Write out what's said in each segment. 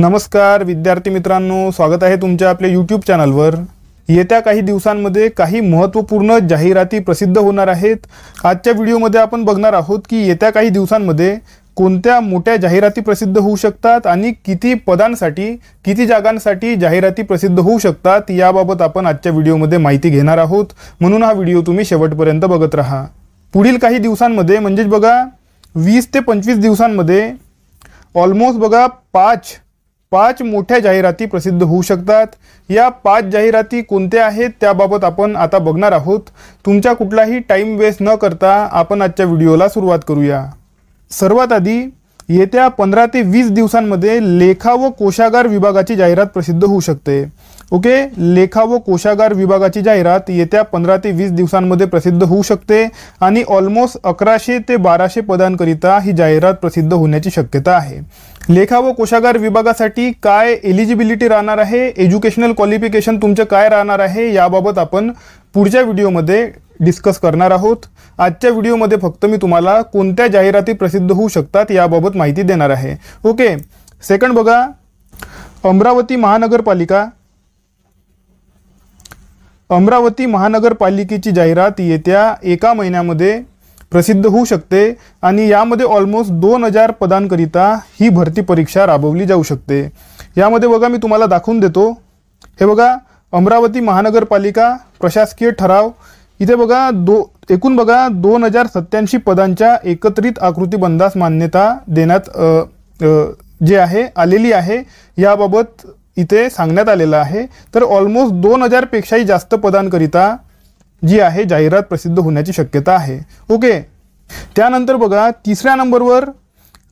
नमस्कार विद्यार्थी मित्रांनो, स्वागत आहे तुमच्या आपल्या YouTube चॅनलवर। येत्या काही दिवसांमध्ये काही महत्त्वपूर्ण जाहिराती प्रसिद्ध होणार आहेत। आजच्या व्हिडिओमध्ये आपण बघणार आहोत की येत्या काही दिवसांमध्ये कोणत्या मोठ्या जाहिराती प्रसिद्ध होऊ शकतात आणि किती पदांसाठी, किती जागांसाठी जाहिराती प्रसिद्ध होऊ शकतात याबाबत आपण आजच्या व्हिडिओमध्ये माहिती घेणार आहोत। म्हणून हा व्हिडिओ तुम्ही शेवटपर्यंत बघत राहा। पुढील काही दिवसांमध्ये म्हणजे बघा 20 ते 25 दिवसांमध्ये ऑलमोस्ट बघा पाच मोठ्या जाहिराती प्रसिद्ध होऊ शकतात। या 5 जाहिराती कोणत्या आहेत त्याबाबत आपण आता बघणार आहोत। तुमचा कुठलाही टाइम वेस्ट न करता आपण आजच्या व्हिडिओला सुरुवात करूया। सर्वात आधी येत्या 15 ते 20 दिवसांमध्ये लेखा व कोशागार विभागाची जाहिरात प्रसिद्ध होऊ शकते। ओके, लेखा व कोशागार विभागाची जाहिरात येत्या 15 ते 20 दिवसांमध्ये प्रसिद्ध होऊ शकते आणि ऑलमोस्ट 1100 ते 1200 पदांकरिता ही जाहिरात प्रसिद्ध होण्याची शक्यता आहे। लेखा व कोशागार विभागासाठी काय एलिजिबिलिटी राहणार आहे, एज्युकेशनल क्वालिफिकेशन तुमचं काय राहणार आहे याबाबत आपण पुढच्या व्हिडिओमध्ये डिस्कस करणार आहोत। आजच्या व्हिडिओमध्ये फक्त मी तुम्हाला कोणत्या जाहिराती प्रसिद्ध होऊ शकतात याबाबत माहिती देणार आहे। ओके, सेकंड बघा, अमरावती महानगरपालिकेची जाहिरात येत्या 1 महिन्यामध्ये प्रसिद्ध होऊ शकते आणि यामध्ये ऑलमोस्ट 2000 पदांकरिता ही भरती परीक्षा राबवली जाऊ शकते। यामध्ये बघा मी तुम्हाला दाखवून देतो। हे बघा, अमरावती महानगरपालिका प्रशासकीय ठराव, इथे बघा एकूण बघा 2087 पदांच्या एकत्रित आकृतीबंधास मान्यता देण्यात जे आहे आलेली आहे याबाबत इथे सांगण्यात आलेलं आहे। तर ऑलमोस्ट 2000 पेक्षाही जास्त पदांकरिता जी आहे जाहिरात प्रसिद्ध होण्याची शक्यता आहे। ओके, त्यानंतर बघा तिसऱ्या नंबरवर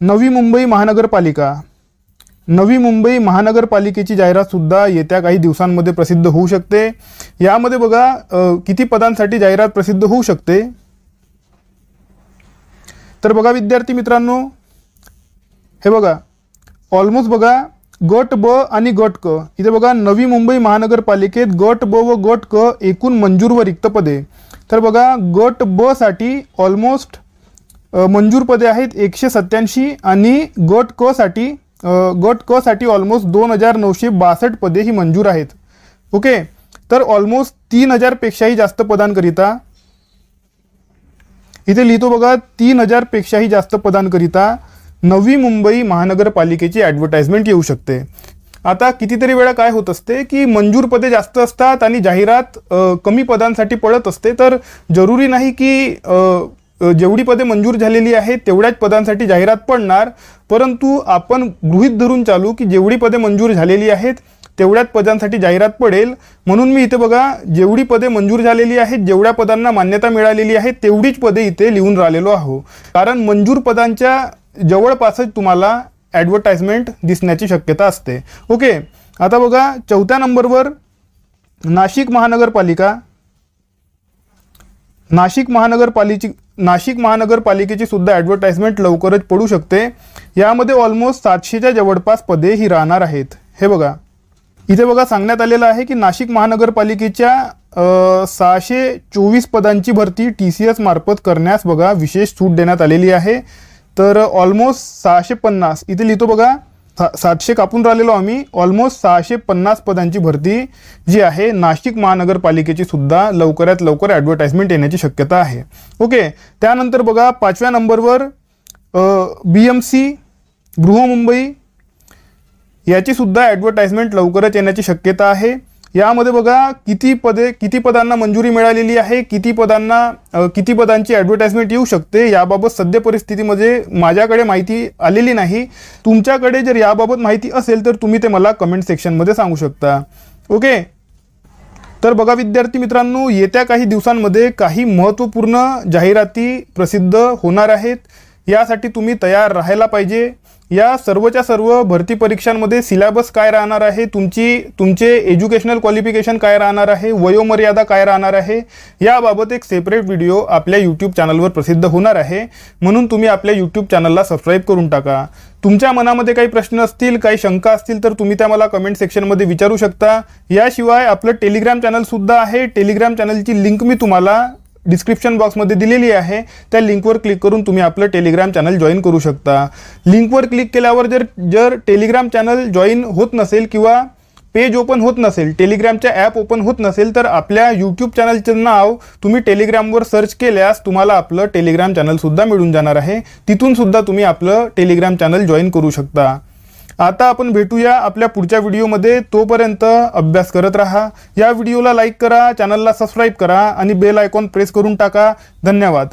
नवी मुंबई महानगरपालिकेची जाहिरात सुद्धा येत्या काही दिवसांमध्ये प्रसिद्ध होऊ शकते। यामध्ये बघा किती पदांसाठी जाहिरात प्रसिद्ध होऊ शकते तर बघा विद्यार्थी मित्रांनो, हे बघा ऑलमोस्ट बघा गट ब आणि गट क, इथे बघा नवी मुंबई महानगरपालिकेत गट ब व गट क एकूण मंजूर व रिक्त पदे। तर बघा गट ब साठी ऑलमोस्ट मंजूर पदे आहेत 187 आणि गट क साठी ऑलमोस्ट 2962 पदे ही मंजूर आहेत। ओके, तर ऑलमोस्ट 3000 पेक्षाही जास्त पदांकरिता इथे लिहितो बघा 3000 पेक्षाही जास्त पदांकरिता नवी मुंबई महानगरपालिकेची ॲडव्हर्टाइजमेंट येऊ शकते। आता कितीतरी वेळा काय होत असते की मंजूर पदे जास्त असतात आणि जाहिरात कमी पदांसाठी पडत असते। तर जरुरी नाही की जेवढी पदे मंजूर झालेली आहेत तेवढ्याच पदांसाठी जाहिरात पडणार, परंतु आपण गृहीत धरून चालू की जेवढी पदे मंजूर झालेली आहेत तेवढ्याच पदांसाठी जाहिरात पडेल। म्हणून मी इथे बघा जेवढी पदे मंजूर झालेली आहेत, जेवढ्या पदांना मान्यता मिळालेली आहे तेवढीच पदे इथे लिहून राहिलेलो आहो, कारण मंजूर पदांच्या जवळपासच तुम्हाला ॲडव्हर्टाइजमेंट दिसण्याची शक्यता असते। ओके, आता बघा चौथ्या नंबरवर नाशिक महानगरपालिकेची सुद्धा ॲडव्हर्टाइजमेंट लवकरच पडू शकते। यामध्ये ऑलमोस्ट 700च्या जवळपास पदे ही राहणार आहेत। हे बघा इथे बघा सांगण्यात आलेलं आहे की नाशिक महानगरपालिकेच्या 624 पदांची भरती TCS मार्फत करण्यास बघा विशेष सूट देण्यात आलेली आहे। तर ऑलमोस्ट 650 इथे लिहितो बघा 700 कापून राहिलेलो आम्ही, ऑलमोस्ट 650 पदांची भरती जी आहे नाशिक महानगरपालिकेची सुद्धा लवकरात लवकर ॲडव्हर्टाइजमेंट येण्याची शक्यता आहे। ओके, त्यानंतर बघा 5व्या नंबरवर BMC बृहमुंबई याची सुद्धा ॲडव्हर्टाइजमेंट लवकरच येण्याची शक्यता आहे। यामध्ये बघा किती पदांना मंजुरी मिळालेली आहे, किती पदांची ॲडव्हर्टाइजमेंट येऊ शकते याबाबत सध्या परिस्थितीमध्ये माझ्याकडे माहिती आलेली नाही। तुमच्याकडे जर याबाबत माहिती असेल तर तुम्ही ते मला कमेंट सेक्शनमध्ये सांगू शकता। ओके, तर बघा विद्यार्थी मित्रांनो, येत्या काही दिवसांमध्ये काही महत्त्वपूर्ण जाहिराती प्रसिद्ध होणार आहेत। यासाठी तुम्ही तयार राहायला पाहिजे। या सर्वच्या सर्व भरती परीक्षांमध्ये सिलेबस काय राहणार आहे, तुमचे एज्युकेशनल क्वालिफिकेशन काय राहणार आहे, वयोमर्यादा काय राहणार आहे याबाबत एक सेपरेट व्हिडिओ आपल्या YouTube चॅनलवर प्रसिद्ध होणार आहे। म्हणून तुम्ही आपल्या YouTube चॅनलला सबस्क्राईब करून टाका। तुमच्या मनामध्ये काही प्रश्न असतील, काही शंका असतील तर तुम्ही त्या मला कमेंट सेक्शनमध्ये विचारू शकता। याशिवाय आपलं टेलिग्राम चॅनल सुद्धा आहे। टेलिग्राम चॅनलची लिंक मी तुम्हाला डिस्क्रिप्शन बॉक्समध्ये दिलेली आहे। त्या लिंकवर क्लिक करून तुम्ही आपलं टेलिग्राम चॅनल जॉईन करू शकता। लिंकवर क्लिक केल्यावर जर टेलिग्राम चॅनल जॉईन होत नसेल किंवा पेज ओपन होत नसेल, टेलिग्रामच्या ॲप ओपन होत नसेल, तर आपल्या यूट्यूब चॅनलचं नाव तुम्ही टेलिग्रामवर सर्च केल्यास तुम्हाला आपलं टेलिग्राम चॅनलसुद्धा मिळून जाणार आहे। तिथून सुद्धा तुम्ही आपलं टेलिग्राम चॅनल जॉईन करू शकता। आता आपण भेटूया आपल्या पुढच्या व्हिडिओमध्ये। तोपर्यंत अभ्यास करत राहा। या व्हिडिओला लाईक करा, चॅनलला सबस्क्राईब करा आणि बेल आयकॉन प्रेस करून टाका। धन्यवाद।